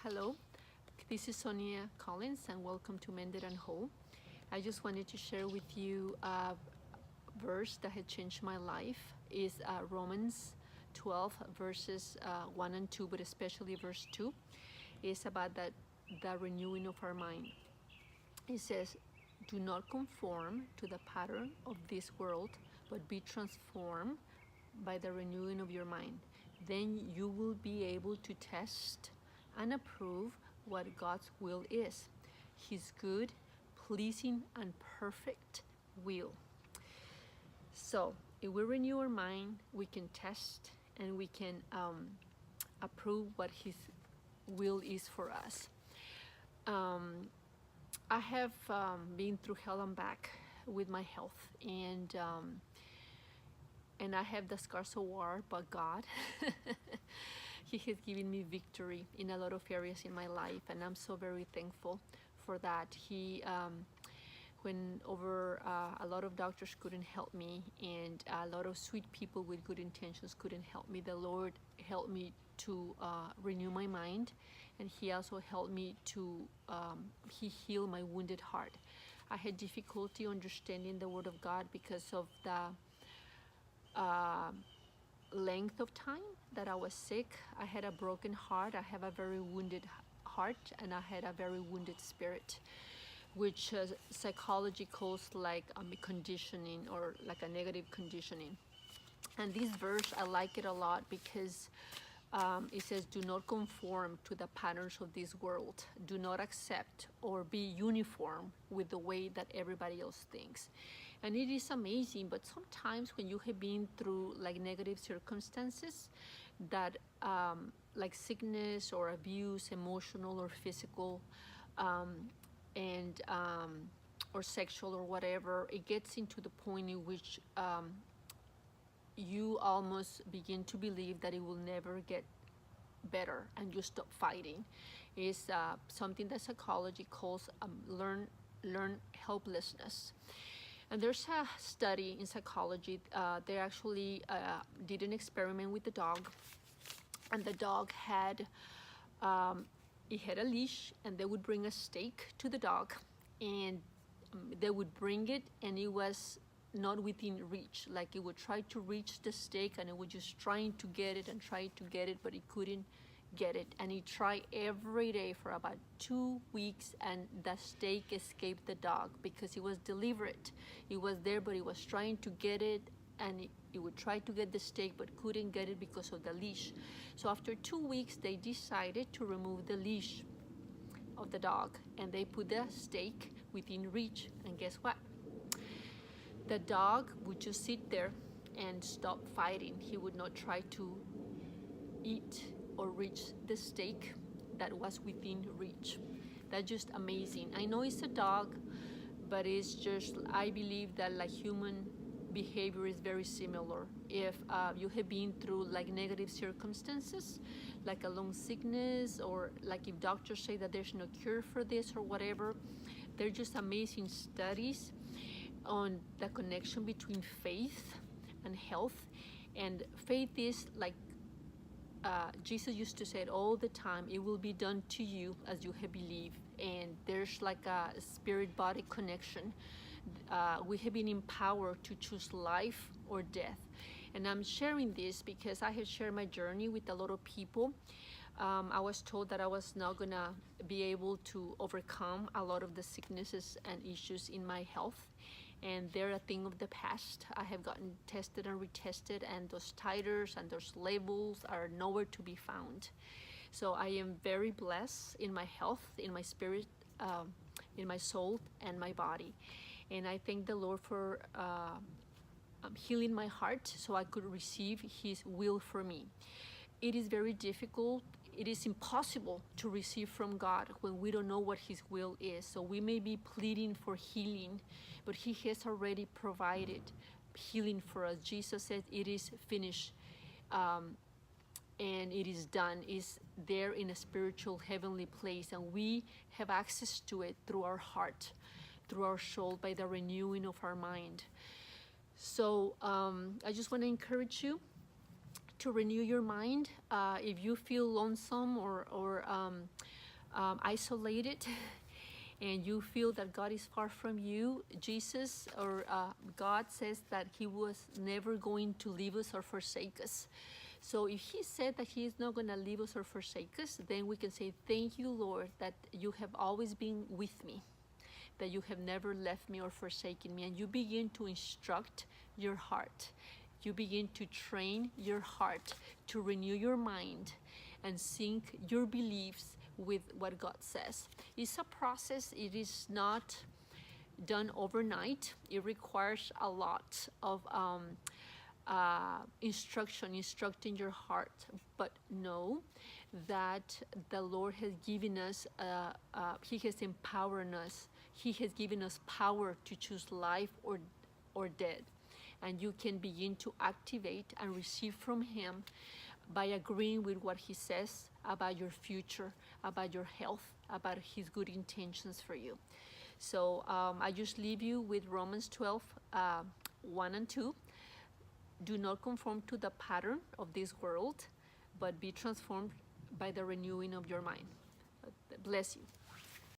Hello, this is Sonia Collins and welcome to Mended and Whole. I just wanted to share with you a verse that had changed my life. Is Romans 12 verses 1 and 2, but especially verse 2 is about the renewing of our mind. It says, do not conform to the pattern of this world, but be transformed by the renewing of your mind. Then you will be able to test and approve what God's will is, His good, pleasing, and perfect will. So if we renew our mind, we can test and we can approve what His will is for us. I have been through hell and back with my health, and I have the scars of war, but God, He has given me victory in a lot of areas in my life, and I'm so very thankful for that. He, when over a lot of doctors couldn't help me, and a lot of sweet people with good intentions couldn't help me, the Lord helped me to renew my mind, and He also helped me to, He healed my wounded heart. I had difficulty understanding the Word of God because of the length of time that I was sick. I had a broken heart, I have a very wounded heart, and I had a very wounded spirit, which psychology calls like conditioning, or like a negative conditioning. And this verse, I like it a lot because it says, do not conform to the patterns of this world. Do not accept or be uniform with the way that everybody else thinks. And it is amazing, but sometimes when you have been through like negative circumstances that like sickness or abuse, emotional or physical, or sexual or whatever, it gets into the point in which you almost begin to believe that it will never get better, and you stop fighting. Is something that psychology calls learn helplessness. And there's a study in psychology. They actually did an experiment with the dog, and the dog had it had a leash, and they would bring a steak to the dog, and they would bring it, and it was not within reach. Like it would try to reach the steak, and it was just trying to get it and try to get it, but it couldn't get it. And he tried every day for about 2 weeks, and the steak escaped the dog because it was deliberate. It was there, but he was trying to get it, and he would try to get the steak but couldn't get it because of the leash. So after 2 weeks, they decided to remove the leash of the dog, and they put the steak within reach. And guess what? The dog would just sit there and stop fighting. He would not try to eat or reach the steak that was within reach. That's just amazing. I know it's a dog, but it's just, I believe that like human behavior is very similar. If you have been through like negative circumstances, like a long sickness, or like if doctors say that there's no cure for this or whatever, they're just amazing studies on the connection between faith and health. And faith is like Jesus used to say it all the time, it will be done to you as you have believed. And there's like a spirit-body connection. We have been empowered to choose life or death. And I'm sharing this because I have shared my journey with a lot of people. I was told that I was not gonna be able to overcome a lot of the sicknesses and issues in my health, and they're a thing of the past. I have gotten tested and retested, and those titers and those labels are nowhere to be found. So I am very blessed in my health, in my spirit, in my soul, and my body. And I thank the Lord for healing my heart so I could receive His will for me. It is very difficult. It is impossible to receive from God when we don't know what His will is. So we may be pleading for healing, but He has already provided healing for us. Jesus said, it is finished, and it is done. It's there in a spiritual heavenly place, and we have access to it through our heart, through our soul, by the renewing of our mind. So I just want to encourage you to renew your mind. If you feel lonesome or isolated, and you feel that God is far from you, Jesus or God says that He was never going to leave us or forsake us. So if He said that He is not going to leave us or forsake us, then we can say, thank you, Lord, that you have always been with me, that you have never left me or forsaken me. And you begin to instruct your heart. You begin to train your heart to renew your mind and sync your beliefs with what God says. It's a process. It is not done overnight. It requires a lot of instructing your heart. But know that the Lord has given us, He has empowered us. He has given us power to choose life or death. And you can begin to activate and receive from Him by agreeing with what He says about your future, about your health, about His good intentions for you. So I just leave you with Romans 12, 1 and 2. Do not conform to the pattern of this world, but be transformed by the renewing of your mind. Bless you.